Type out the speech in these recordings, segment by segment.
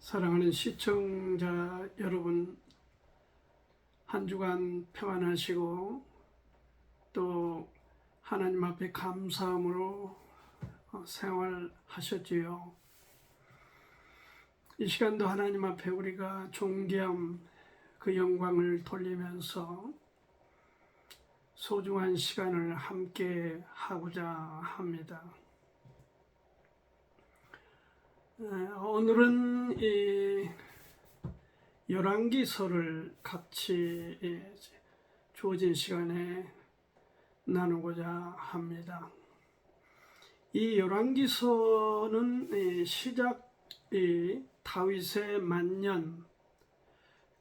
사랑하는 시청자 여러분, 한 주간 평안하시고 또 하나님 앞에 감사함으로 생활하셨지요. 이 시간도 하나님 앞에 우리가 존귀함 그 영광을 돌리면서 소중한 시간을 함께 하고자 합니다. 오늘은 이 열왕기서를 같이 주어진 시간에 나누고자 합니다. 이 열왕기서는 시작이 다윗의 만년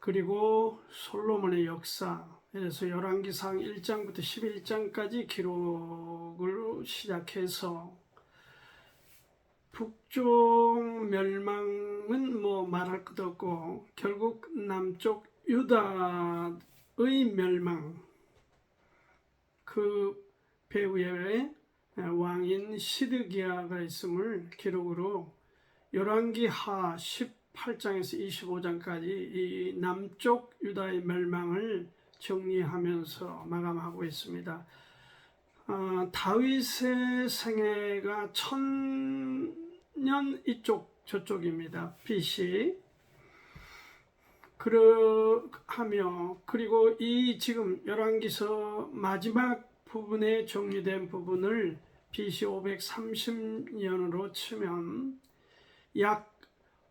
그리고 솔로몬의 역사, 그래서 열왕기상 1장부터 11장까지 기록을 시작해서 북쪽 멸망은 말할 것도 없고 결국 남쪽 유다의 멸망, 그 배후에 왕인 시드기야가 있음을 기록으로 열왕기하 18장에서 25장까지 이 남쪽 유다의 멸망을 정리하면서 마감하고 있습니다. 다윗의 생애가 1000년 이쪽 저쪽입니다. BC. 그리고 이 지금 열왕기서 마지막 부분에 정리된 부분을 BC 530년으로 치면 약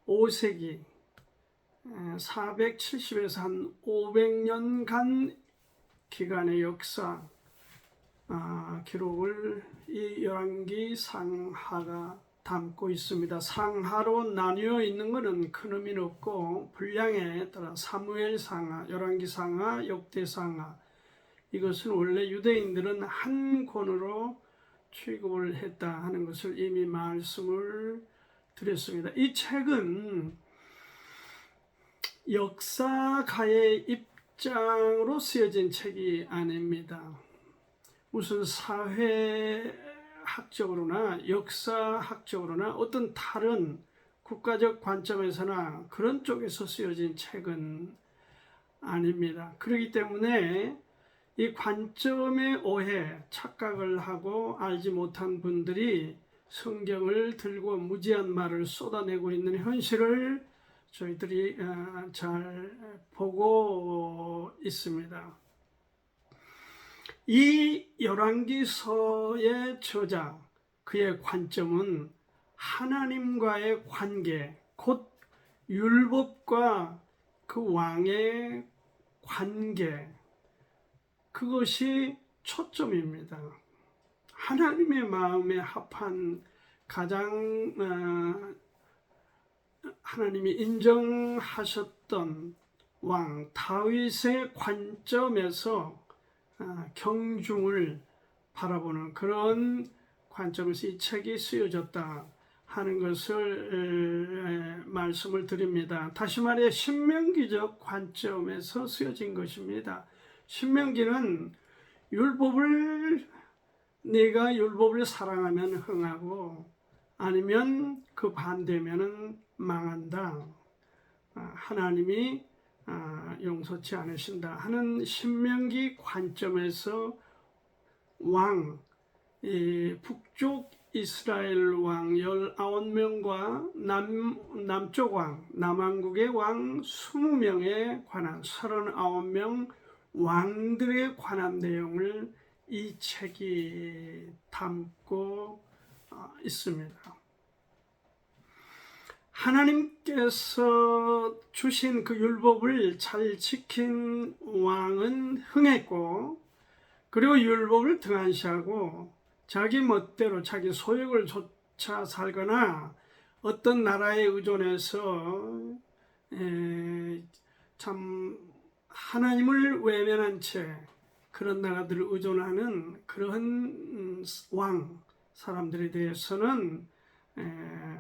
5세기 470에서 한 500년간 기간의 역사 기록을 이 열왕기 상하가 담고 있습니다. 상하로 나뉘어 있는 것은 큰 의미는 없고 분량에 따라 사무엘 상하, 열왕기 상하, 역대 상하, 이것은 원래 유대인들은 한 권으로 취급을 했다 하는 것을 이미 말씀을 드렸습니다. 이 책은 역사가의 입장으로 쓰여진 책이 아닙니다. 무슨 사회학적으로나 역사학적으로나 어떤 다른 국가적 관점에서나 그런 쪽에서 쓰여진 책은 아닙니다. 그렇기 때문에 이 관점의 오해, 착각을 하고 알지 못한 분들이 성경을 들고 무지한 말을 쏟아내고 있는 현실을 저희들이 잘 보고 있습니다. 이 열왕기서의 저자, 그의 관점은 하나님과의 관계, 곧 율법과 그 왕의 관계, 그것이 초점입니다. 하나님의 마음에 합한 가장 하나님이 인정하셨던 왕 다윗의 관점에서 경중을 바라보는 그런 관점에서 이 책이 쓰여졌다 하는 것을 말씀을 드립니다. 다시 말해 신명기적 관점에서 쓰여진 것입니다. 신명기는 내가 율법을 사랑하면 흥하고 아니면 그 반대면은 망한다, 하나님이 용서치 않으신다 하는 신명기 관점에서 북쪽 이스라엘 왕 19명과 남쪽 왕, 남왕국의 왕 20명에 관한 39명 왕들에 관한 내용을 이 책이 담고 있습니다. 하나님께서 주신 그 율법을 잘 지킨 왕은 흥했고, 그리고 율법을 등한시하고 자기 멋대로 자기 소욕을 쫓아 살거나 어떤 나라에 의존해서 참 하나님을 외면한 채 그런 나라들을 의존하는 그런 사람들에 대해서는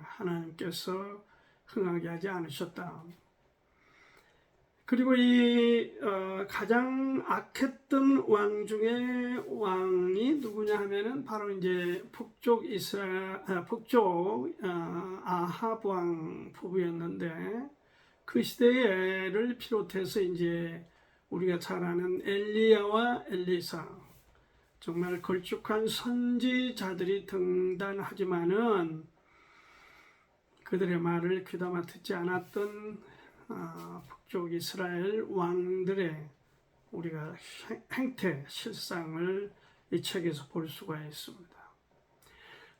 하나님께서 흥하게 하지 않으셨다. 그리고 이 가장 악했던 왕 중에 왕이 누구냐 하면은 바로 이제 북쪽 아합 왕 부부였는데, 그 시대를 비롯해서 이제 우리가 잘 아는 엘리야와 엘리사, 정말 걸쭉한 선지자들이 등단하지만은 그들의 말을 귀담아 듣지 않았던 북쪽 이스라엘 왕들의 우리가 행태, 실상을 이 책에서 볼 수가 있습니다.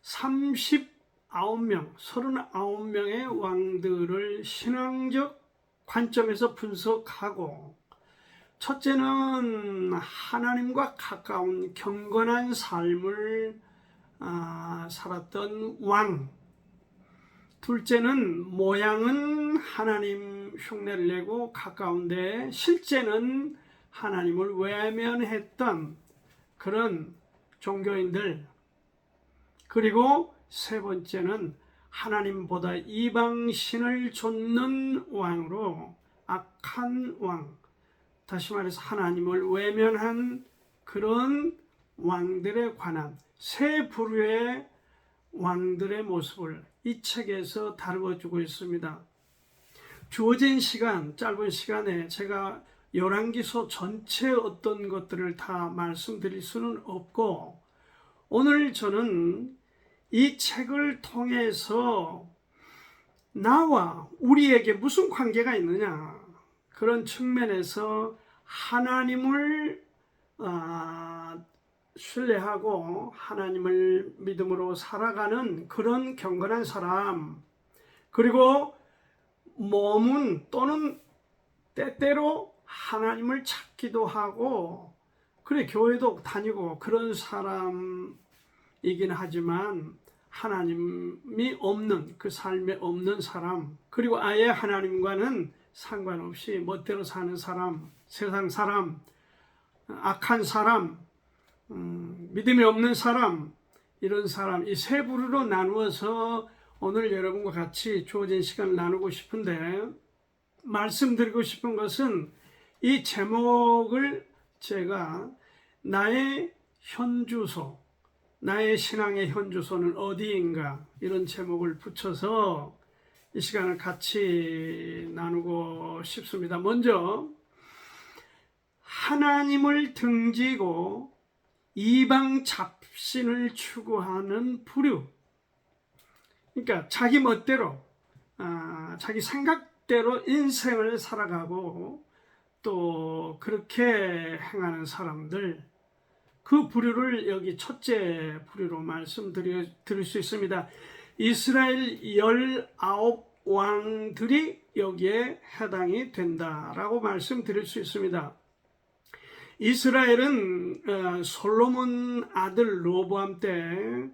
39명의 왕들을 신앙적 관점에서 분석하고, 첫째는 하나님과 가까운 경건한 삶을 살았던 왕, 둘째는 모양은 하나님 흉내를 내고 가까운데 실제는 하나님을 외면했던 그런 종교인들, 그리고 세 번째는 하나님보다 이방신을 좇는 왕으로 악한 왕, 다시 말해서 하나님을 외면한 그런 왕들에 관한 세 부류의 왕들의 모습을 이 책에서 다루어주고 있습니다. 주어진 시간, 짧은 시간에 제가 열왕기서 전체 어떤 것들을 다 말씀드릴 수는 없고, 오늘 저는 이 책을 통해서 나와 우리에게 무슨 관계가 있느냐, 그런 측면에서 하나님을 신뢰하고 하나님을 믿음으로 살아가는 그런 경건한 사람, 그리고 몸은 또는 때때로 하나님을 찾기도 하고 그래 교회도 다니고 그런 사람이긴 하지만 하나님이 없는, 그 삶에 없는 사람, 그리고 아예 하나님과는 상관없이 멋대로 사는 사람, 세상 사람, 악한 사람, 믿음이 없는 사람, 이런 사람, 이 세 부류로 나누어서 오늘 여러분과 같이 주어진 시간을 나누고 싶은데, 말씀드리고 싶은 것은 이 제목을 제가 나의 현주소, 나의 신앙의 현주소는 어디인가, 이런 제목을 붙여서 이 시간을 같이 나누고 싶습니다. 먼저 하나님을 등지고 이방 잡신을 추구하는 부류, 그러니까 자기 멋대로 자기 생각대로 인생을 살아가고 또 그렇게 행하는 사람들, 그 부류를 여기 첫째 부류로 말씀드릴 수 있습니다. 이스라엘 19왕들이 여기에 해당이 된다라고 말씀드릴 수 있습니다. 이스라엘은 솔로몬 아들 르호보암 때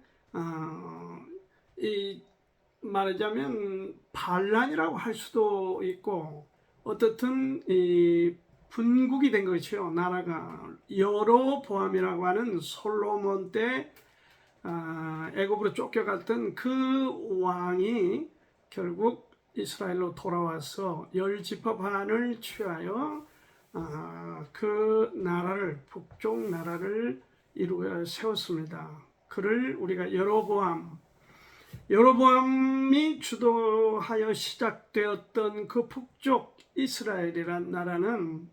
말하자면 반란이라고 할 수도 있고, 어떻든 이 분국이 된 것이요. 나라가 여로보암이라고 하는 솔로몬 때 애굽으로 쫓겨갔던 그 왕이 결국 이스라엘로 돌아와서 열 지파 반을 취하여 그 나라를, 북쪽 나라를 이루어 세웠습니다. 그를 우리가 여로보암이 주도하여 시작되었던 그 북쪽 이스라엘이란 나라는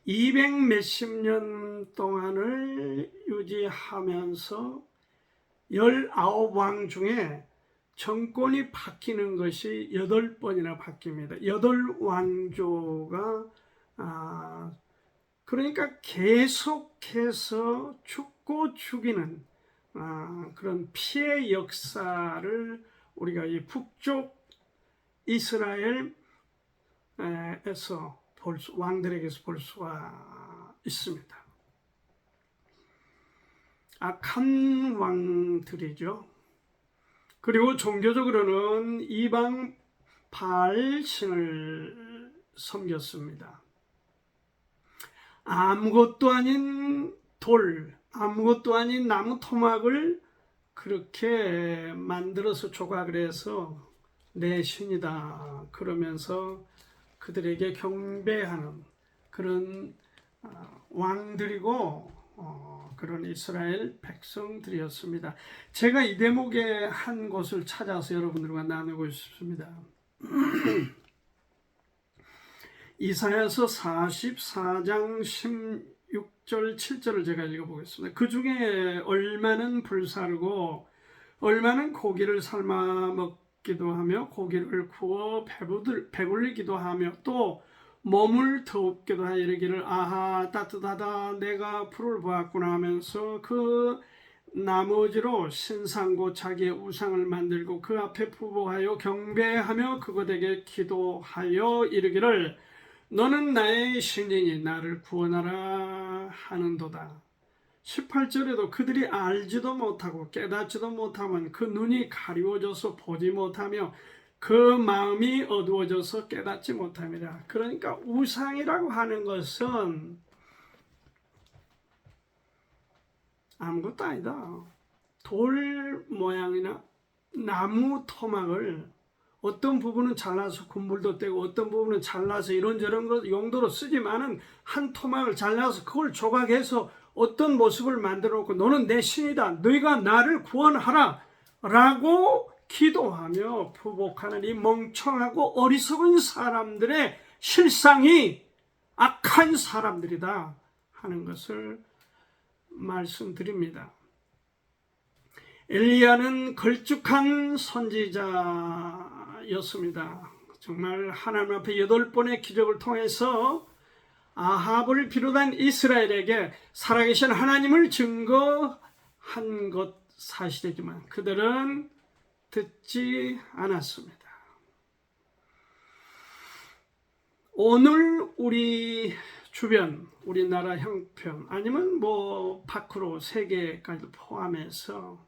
200 몇십 년 동안을 유지하면서 19왕 중에 정권이 바뀌는 것이 8번이나 바뀝니다. 8왕조가 그러니까 계속해서 죽고 죽이는 그런 피해 역사를 우리가 이 북쪽 이스라엘에서 왕들에게서 볼 수가 있습니다. 악한 왕들이죠. 그리고 종교적으로는 이방 바알신을 섬겼습니다. 아무것도 아닌 돌, 아무것도 아닌 나무 토막을 그렇게 만들어서 조각을 해서 내 신이다 그러면서 그들에게 경배하는 그런 왕들이고 그런 이스라엘 백성들이었습니다. 제가 이 대목의 한 곳을 찾아서 여러분들과 나누고 싶습니다. 이사야서 44장 16절 7절을 제가 읽어보겠습니다. 그 중에 얼마는 불사르고 얼마는 고기를 삶아 먹기도 하며 고기를 구워 배불리기도 하며 또 몸을 더웁기도 하여 이르기를 아하 따뜻하다 내가 불을 보았구나 하면서 그 나머지로 신상고 자기의 우상을 만들고 그 앞에 부복하여 경배하며 그것에게 기도하여 이르기를 너는 나의 신이니 나를 구원하라 하는도다. 18절에도 그들이 알지도 못하고 깨닫지도 못하면 그 눈이 가리워져서 보지 못하며 그 마음이 어두워져서 깨닫지 못함이라. 그러니까 우상이라고 하는 것은 아무것도 아니다. 돌 모양이나 나무 토막을 어떤 부분은 잘라서 군불도 떼고 어떤 부분은 잘라서 이런저런 것 용도로 쓰지만은 한 토막을 잘라서 그걸 조각해서 어떤 모습을 만들어 놓고 너는 내 신이다. 너희가 나를 구원하라. 라고 기도하며 부복하는 이 멍청하고 어리석은 사람들의 실상이 악한 사람들이다 하는 것을 말씀드립니다. 엘리야는 걸쭉한 선지자였습니다. 정말 하나님 앞에 8번의 기적을 통해서 아합을 비롯한 이스라엘에게 살아계신 하나님을 증거한 것 사실이지만 그들은 듣지 않았습니다. 오늘 우리 주변, 우리나라 형편 아니면 밖으로 세계까지 포함해서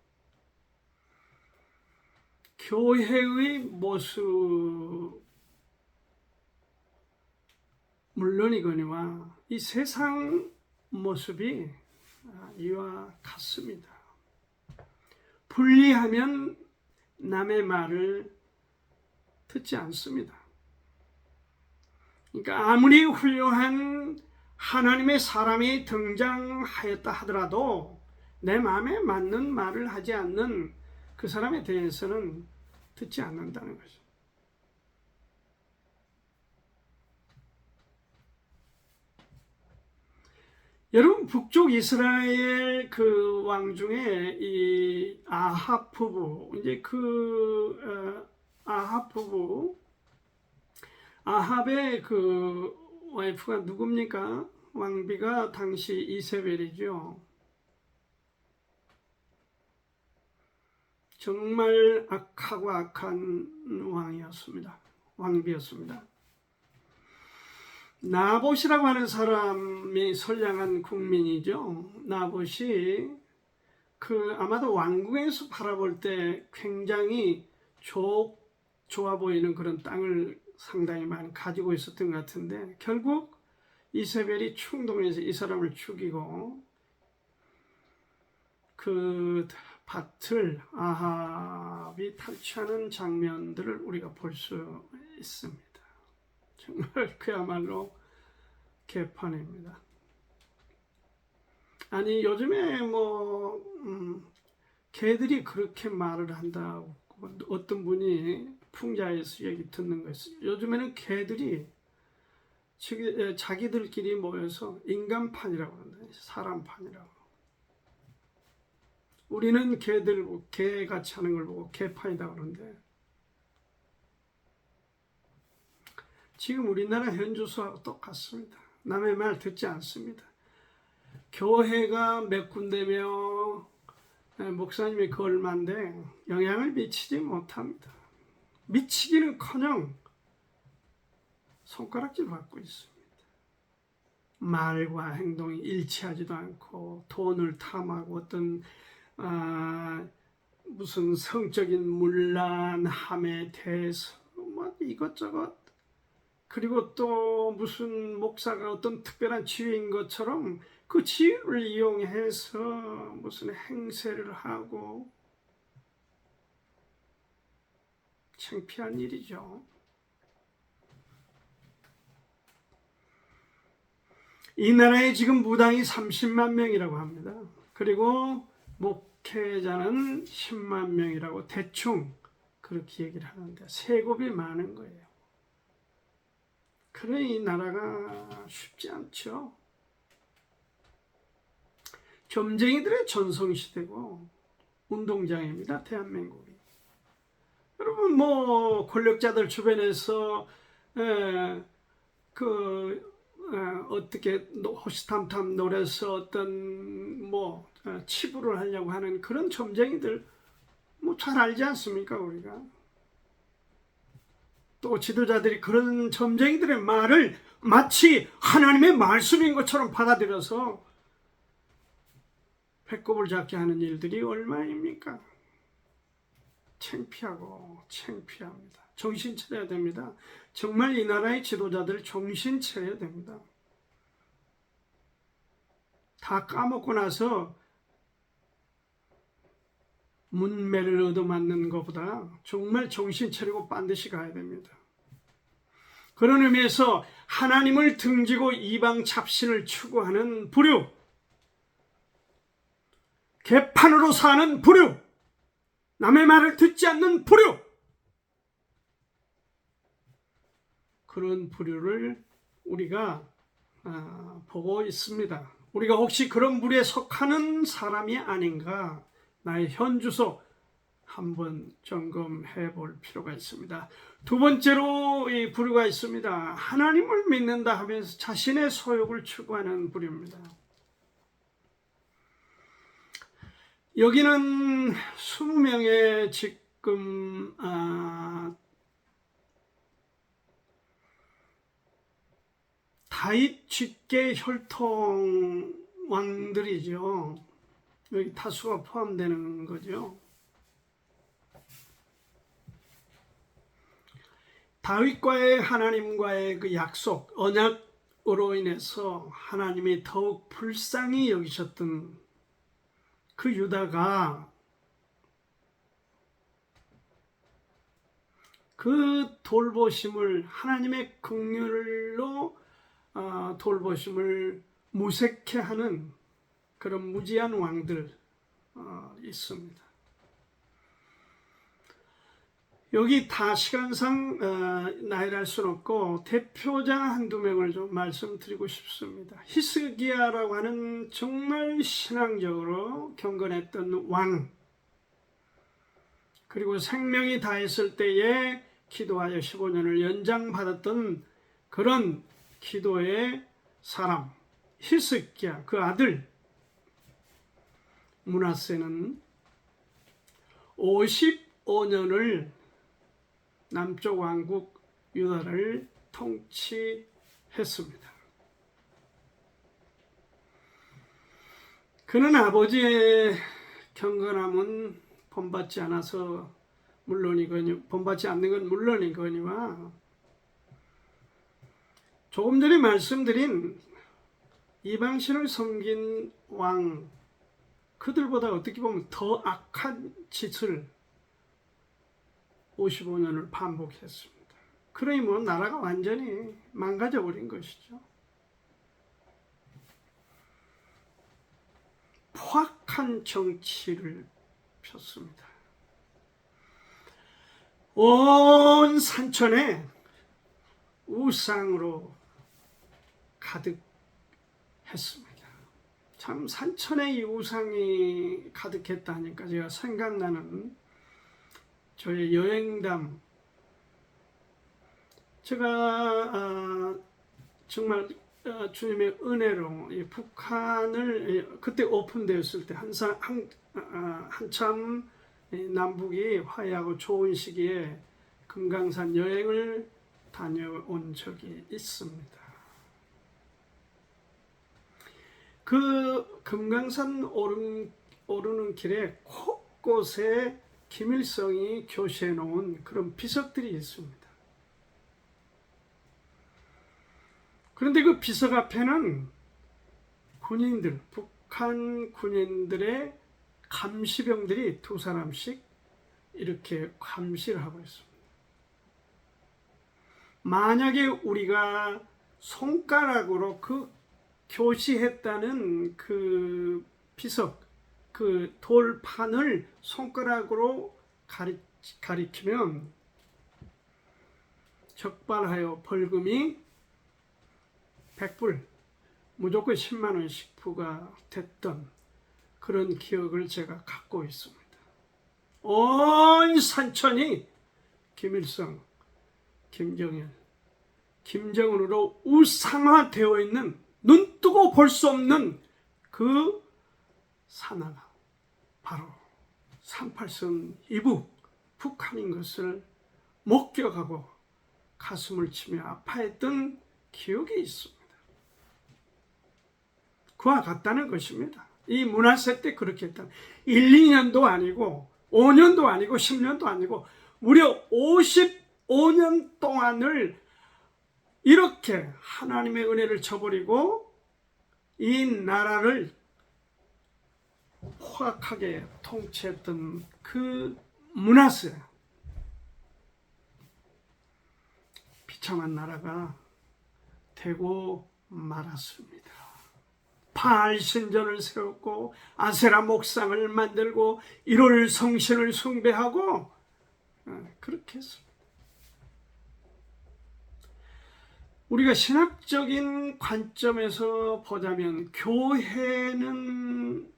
교회의 모습 물론이거니와 이 세상 모습이 이와 같습니다. 불리하면 남의 말을 듣지 않습니다. 그러니까 아무리 훌륭한 하나님의 사람이 등장하였다 하더라도 내 마음에 맞는 말을 하지 않는 그 사람에 대해서는 듣지 않는다는 거죠. 여러분 북쪽 이스라엘 그 왕 중에 이 아합 부부 이제 아합 부부 아합의 그 와이프가 누굽니까? 왕비가 당시 이세벨이죠. 정말 악하고 악한 왕이었습니다. 왕비였습니다. 나봇이라고 하는 사람이 선량한 국민이죠. 나봇이 아마도 왕궁에서 바라볼 때 굉장히 좋아 보이는 그런 땅을 상당히 많이 가지고 있었던 것 같은데 결국 이세벨이 충동해서 이 사람을 죽이고 그 밭을 아합이 탈취하는 장면들을 우리가 볼 수 있습니다. 정말 그야말로 개판입니다. 아니 요즘에 개들이 그렇게 말을 한다고 어떤 분이 풍자에서 얘기 듣는 것이 요즘에는 개들이 자기들끼리 모여서 인간판이라고 한다. 사람판이라고. 우리는 개같이 하는 걸 보고 개판이다 그러는데 지금 우리나라 현주소하고 똑같습니다. 남의 말 듣지 않습니다. 교회가 몇 군데며 목사님이 그 얼마인데 영향을 미치지 못합니다. 미치기는커녕 손가락질 받고 있습니다. 말과 행동이 일치하지도 않고 돈을 탐하고 어떤 무슨 성적인 문란함에 대해서 이것저것 그리고 또 무슨 목사가 어떤 특별한 지위인 것처럼 그 지위를 이용해서 무슨 행세를 하고 창피한 일이죠. 이 나라에 지금 무당이 30만 명이라고 합니다. 그리고 목회자는 10만 명이라고 대충 그렇게 얘기를 하는데 세곱이 많은 거예요. 그래 이 나라가 쉽지 않죠. 점쟁이들의 전성시대고 운동장입니다. 대한민국이. 여러분 뭐 권력자들 주변에서 어떻게 호시탐탐 노래서 어떤 치부를 하려고 하는 그런 점쟁이들 뭐 잘 알지 않습니까 우리가. 또 지도자들이 그런 점쟁이들의 말을 마치 하나님의 말씀인 것처럼 받아들여서 배꼽을 잡게 하는 일들이 얼마입니까? 창피하고 창피합니다. 정신 차려야 됩니다. 정말 이 나라의 지도자들 정신 차려야 됩니다. 다 까먹고 나서 문매를 얻어맞는 것보다 정말 정신 차리고 반드시 가야 됩니다. 그런 의미에서 하나님을 등지고 이방 잡신을 추구하는 부류, 개판으로 사는 부류, 남의 말을 듣지 않는 부류, 그런 부류를 우리가 보고 있습니다. 우리가 혹시 그런 부류에 속하는 사람이 아닌가 나의 현주소 한번 점검해 볼 필요가 있습니다. 두 번째로 이 부류가 있습니다. 하나님을 믿는다 하면서 자신의 소욕을 추구하는 부류입니다. 여기는 20명의 지금 다윗 직계 혈통 왕들이죠. 여기 다수가 포함되는 거죠. 다윗과의 하나님과의 그 약속, 언약으로 인해서 하나님이 더욱 불쌍히 여기셨던 그 유다가 그 돌보심을 하나님의 긍휼로 돌보심을 무색해 하는 그런 무지한 왕들 있습니다. 여기 다 시간상 나열할 할 수는 없고 대표자 한두 명을 좀 말씀드리고 싶습니다. 히스기야라고 하는 정말 신앙적으로 경건했던 왕, 그리고 생명이 다했을 때에 기도하여 15년을 연장받았던 그런 기도의 사람 히스기야, 그 아들 므낫세는 55년을 남쪽 왕국 유다를 통치했습니다. 그는 아버지의 경건함은 본받지 않아서 물론이거니, 본받지 않는 건 물론이거니와 조금 전에 말씀드린 이방신을 섬긴 왕, 그들보다 어떻게 보면 더 악한 짓을 55년을 반복했습니다. 그러니 뭐 나라가 완전히 망가져 버린 것이죠. 포악한 정치를 폈습니다. 온 산천에 우상으로 가득했습니다. 참 산천에 이 우상이 가득했다니까 제가 생각나는 저의 여행담, 제가 정말 주님의 은혜로 북한을 그때 오픈되었을 때 한참 남북이 화해하고 좋은 시기에 금강산 여행을 다녀온 적이 있습니다. 그 금강산 오르는 길에 곳곳에 김일성이 교시해 놓은 그런 비석들이 있습니다. 그런데 그 비석 앞에는 군인들, 북한 군인들의 감시병들이 두 사람씩 이렇게 감시를 하고 있습니다. 만약에 우리가 손가락으로 그 교시했다는 그 비석, 그 돌판을 손가락으로 가리키면 적발하여 벌금이 100불, 무조건 10만 원씩 부과됐던 그런 기억을 제가 갖고 있습니다. 온 산천이 김일성, 김정일, 김정은으로 우상화되어 있는, 눈 뜨고 볼 수 없는 그 산하가 바로 38선 이북 북한인 것을 목격하고 가슴을 치며 아파했던 기억이 있습니다. 그와 같다는 것입니다. 이 문화세 때 그렇게 했다. 1, 2년도 아니고 5년도 아니고 10년도 아니고 무려 55년 동안을 이렇게 하나님의 은혜를 저버리고 이 나라를 포악하게 통치했던 그 문화세, 비참한 나라가 되고 말았습니다. 바알 신전을 세웠고 아세라 목상을 만들고 1월 성신을 숭배하고 그렇게 했습니다. 우리가 신학적인 관점에서 보자면 교회는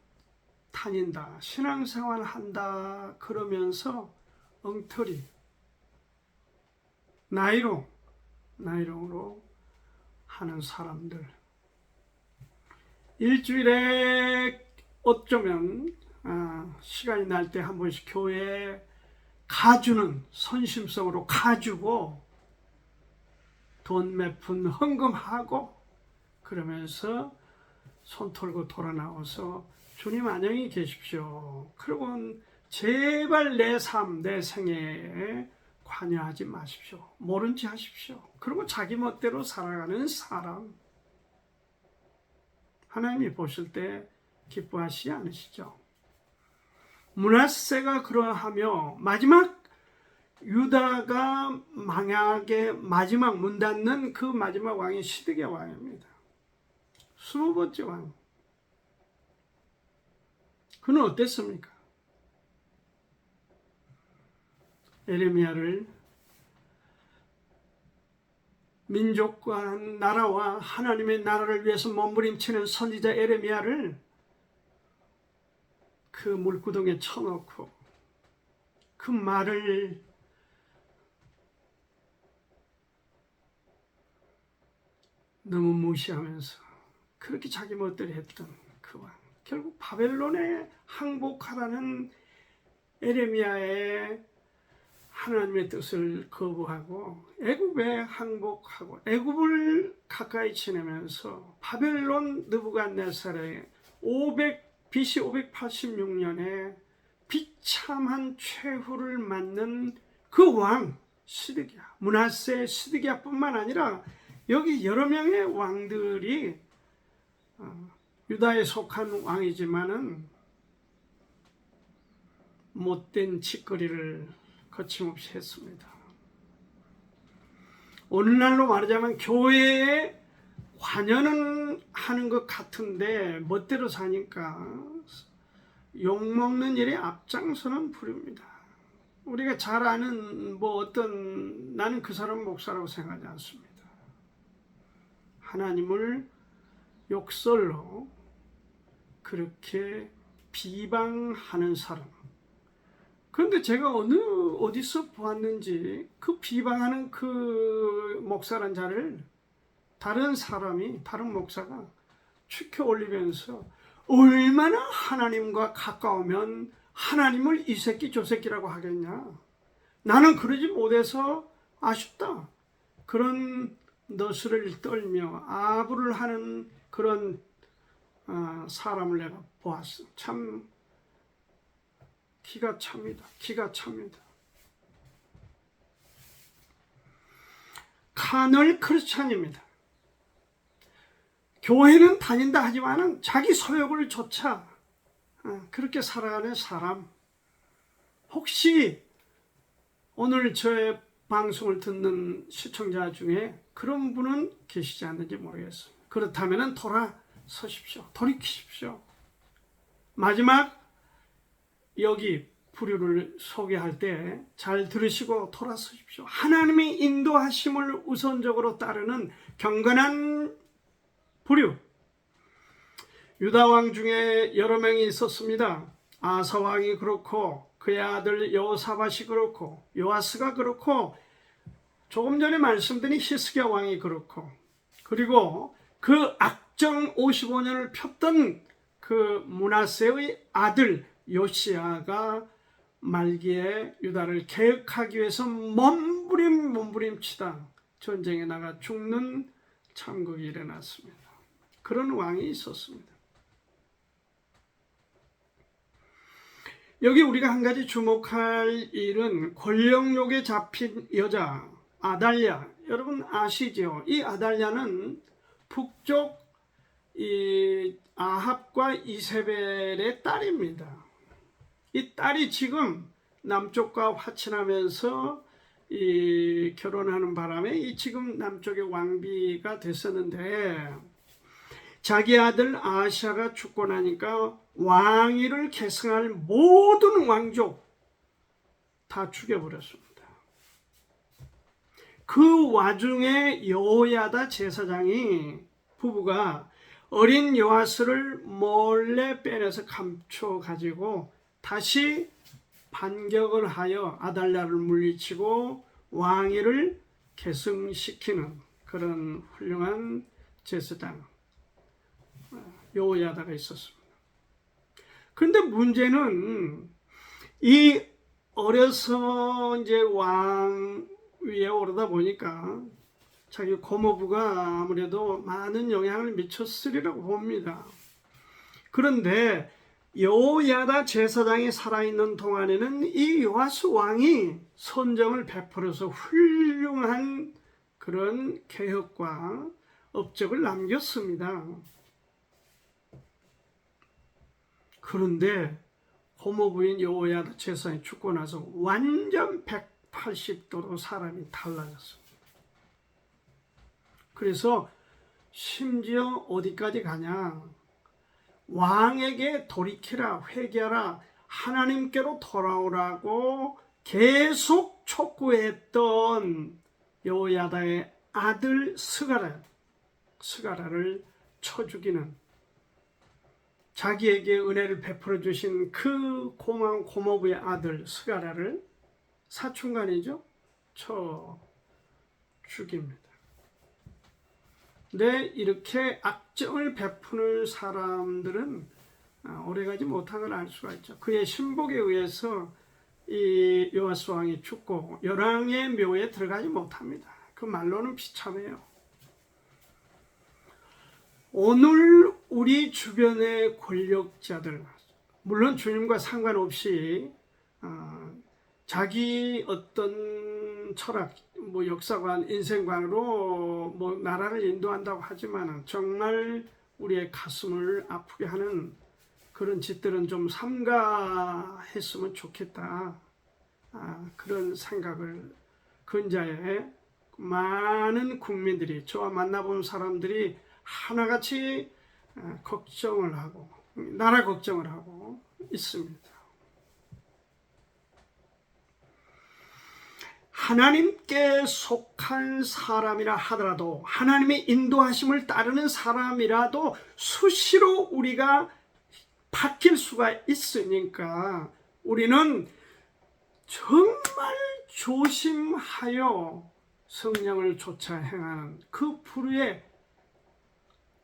다닌다, 신앙생활 한다 그러면서 엉터리, 나이롱으로 하는 사람들, 일주일에 어쩌면 시간이 날 때 한 번씩 교회에 가주는 선심성으로 가주고 돈 몇 푼 헌금하고 그러면서 손 털고 돌아 나와서 주님 안녕히 계십시오. 그리고 제발 내 삶, 내 생애에 관여하지 마십시오. 모른 체 하십시오. 그리고 자기 멋대로 살아가는 사람, 하나님이 보실 때 기뻐하시지 않으시죠? 므낫세가 그러하며 마지막 유다가 망하게 마지막 문 닫는 그 마지막 왕이 시드기야 왕입니다. 20번째 왕. 그는 어땠습니까? 에레미야를 민족과 나라와 하나님의 나라를 위해서 몸부림치는 선지자 에레미야를 그 물구덩이에 쳐놓고 그 말을 너무 무시하면서 그렇게 자기 멋대로 했던 그 왕. 결국 바벨론에 항복하라는 에레미야의 하나님의 뜻을 거부하고 애굽에 항복하고 애굽을 가까이 지내면서 바벨론 느부갓네살의 BC 586년에 비참한 최후를 맞는 그 왕 시드기야, 므낫세 시드기야뿐만 아니라 여기 여러 명의 왕들이 유다에 속한 왕이지만은 못된 짓거리를 거침없이 했습니다. 오늘날로 말하자면 교회에 관여는 하는 것 같은데 멋대로 사니까 욕먹는 일에 앞장서는 부류입니다. 우리가 잘 아는 나는 그 사람 목사라고 생각하지 않습니다. 하나님을 욕설로 그렇게 비방하는 사람. 그런데 제가 어디서 보았는지 그 비방하는 그 목사란 자를 다른 목사가 축혀 올리면서 얼마나 하나님과 가까우면 하나님을 이 새끼 저 새끼라고 하겠냐. 나는 그러지 못해서 아쉽다. 그런 너스를 떨며 아부를 하는 그런 사람을 내가 보았어. 참 기가 찹니다. 카널 크리스찬입니다. 교회는 다닌다 하지만은 자기 소욕을 쫓아 그렇게 살아가는 사람. 혹시 오늘 저의 방송을 듣는 시청자 중에 그런 분은 계시지 않는지 모르겠어요. 그렇다면 돌아서십시오. 돌이키십시오. 마지막 여기 부류를 소개할 때 잘 들으시고 돌아서십시오. 하나님의 인도하심을 우선적으로 따르는 경건한 부류. 유다 왕 중에 여러 명이 있었습니다. 아사 왕이 그렇고 그의 아들 여호사밧이 그렇고 요아스가 그렇고 조금 전에 말씀드린 히스기야 왕이 그렇고 그리고 그 악정 55년을 폈던 그 므낫세의 아들 요시야가 말기에 유다를 개혁하기 위해서 몸부림치다 전쟁에 나가 죽는 참극이 일어났습니다. 그런 왕이 있었습니다. 여기 우리가 한 가지 주목할 일은 권력욕에 잡힌 여자 아달랴, 여러분 아시죠? 이 아달랴는 북쪽 이 아합과 이세벨의 딸입니다. 이 딸이 지금 남쪽과 화친하면서 이 결혼하는 바람에 이 지금 남쪽의 왕비가 됐었는데 자기 아들 아하시아가 죽고 나니까 왕위를 계승할 모든 왕족 다 죽여버렸습니다. 그 와중에 여호야다 제사장이 부부가 어린 요아스를 몰래 빼내서 감춰가지고 다시 반격을 하여 아달랴를 물리치고 왕위를 계승시키는 그런 훌륭한 제사장 여호야다가 있었습니다. 그런데 문제는 이 어려서 이제 왕위에 오르다 보니까 자기 고모부가 아무래도 많은 영향을 미쳤으리라고 봅니다. 그런데 여호야다 제사장이 살아있는 동안에는 이 요아스 왕이 선정을 베풀어서 훌륭한 그런 개혁과 업적을 남겼습니다. 그런데 고모부인 여호야다 제사장이 죽고 나서 완전 180도로 사람이 달라졌습니다. 그래서 심지어 어디까지 가냐? 왕에게 돌이키라, 회개하라, 하나님께로 돌아오라고 계속 촉구했던 여호야다의 아들 스가랴를 쳐 죽이는, 자기에게 은혜를 베풀어 주신 그 고마운 고모부의 아들 스가랴를 사춘간이죠, 쳐 죽입니다. 근데 이렇게 악정을 베푸는 사람들은 오래가지 못한 걸 알 수가 있죠. 그의 신복에 의해서 이 요아스 왕이 죽고 열왕의 묘에 들어가지 못합니다. 그 말로는 비참해요. 오늘 우리 주변의 권력자들, 물론 주님과 상관없이 자기 어떤 철학, 역사관, 인생관으로 나라를 인도한다고 하지만 정말 우리의 가슴을 아프게 하는 그런 짓들은 좀 삼가했으면 좋겠다. 그런 생각을 근자에 많은 국민들이, 저와 만나본 사람들이 하나같이 걱정을 하고, 나라 걱정을 하고 있습니다. 하나님께 속한 사람이라 하더라도, 하나님의 인도하심을 따르는 사람이라도 수시로 우리가 바뀔 수가 있으니까 우리는 정말 조심하여 성령을 쫓아 행하는 그 부류에,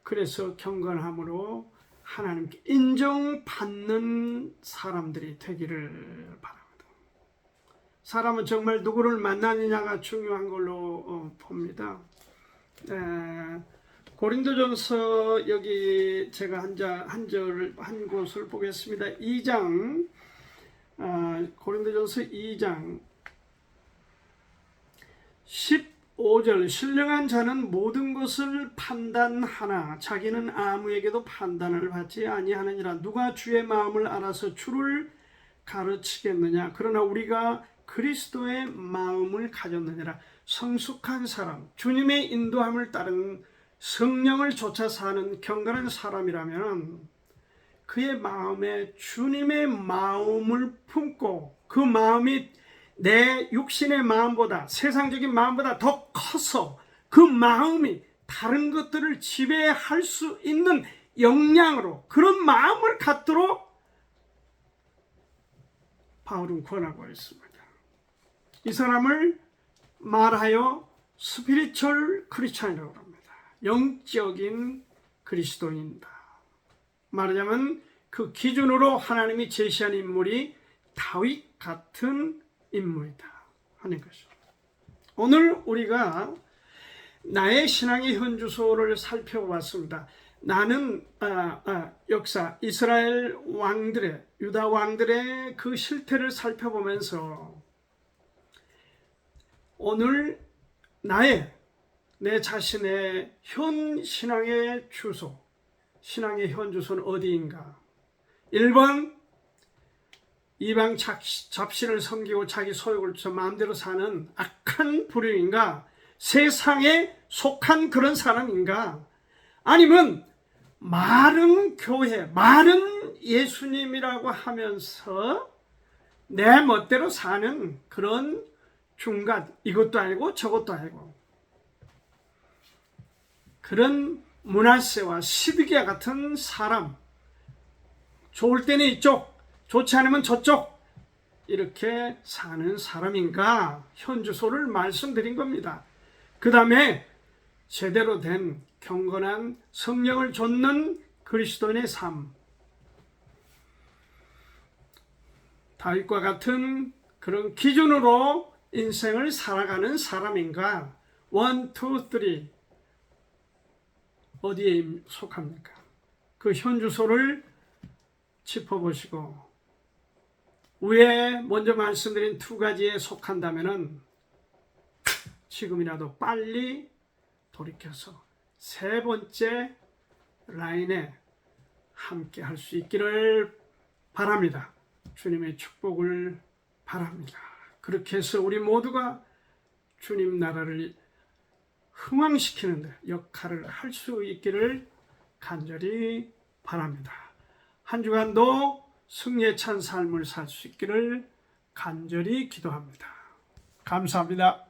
그래서 경건함으로 하나님께 인정받는 사람들이 되기를 바랍니다. 사람은 정말 누구를 만나느냐가 중요한 걸로 봅니다. 고린도전서, 여기 제가 한 곳을 보겠습니다. 2장, 고린도전서 2장 15절, 신령한 자는 모든 것을 판단하나 자기는 아무에게도 판단을 받지 아니하느니라. 누가 주의 마음을 알아서 주를 가르치겠느냐? 그러나 우리가 그리스도의 마음을 가졌느니라. 성숙한 사람, 주님의 인도함을 따른 성령을 쫓아 사는 경건한 사람이라면 그의 마음에 주님의 마음을 품고 그 마음이 내 육신의 마음보다 세상적인 마음보다 더 커서 그 마음이 다른 것들을 지배할 수 있는 역량으로 그런 마음을 갖도록 바울은 권하고 있습니다. 이 사람을 말하여 스피리추얼 크리스찬이라고 합니다. 영적인 그리스도인이다. 말하자면 그 기준으로 하나님이 제시한 인물이 다윗 같은 인물이다 하는 것이죠. 오늘 우리가 나의 신앙의 현주소를 살펴봤습니다. 나는 역사 이스라엘 왕들의 유다 왕들의 그 실태를 살펴보면서 오늘 내 자신의 현 신앙의 주소, 신앙의 현 주소는 어디인가? 1번 이방 잡신을 섬기고 자기 소욕을 쫓아 마음대로 사는 악한 부류인가? 세상에 속한 그런 사람인가? 아니면 마른 교회, 마른 예수님이라고 하면서 내 멋대로 사는 그런 중간, 이것도 아니고 저것도 아니고 그런 므낫세와 시드기야 같은 사람, 좋을 때는 이쪽, 좋지 않으면 저쪽 이렇게 사는 사람인가? 현주소를 말씀드린 겁니다. 그 다음에 제대로 된 경건한 성령을 좇는 그리스도인의 삶, 다윗과 같은 그런 기준으로 인생을 살아가는 사람인가? 1, 2, 3 어디에 속합니까? 그 현주소를 짚어보시고 위에 먼저 말씀드린 두 가지에 속한다면은 지금이라도 빨리 돌이켜서 세 번째 라인에 함께 할 수 있기를 바랍니다. 주님의 축복을 바랍니다. 그렇게 해서 우리 모두가 주님 나라를 흥왕시키는 데 역할을 할 수 있기를 간절히 바랍니다. 한 주간도 승리에 찬 삶을 살 수 있기를 간절히 기도합니다. 감사합니다.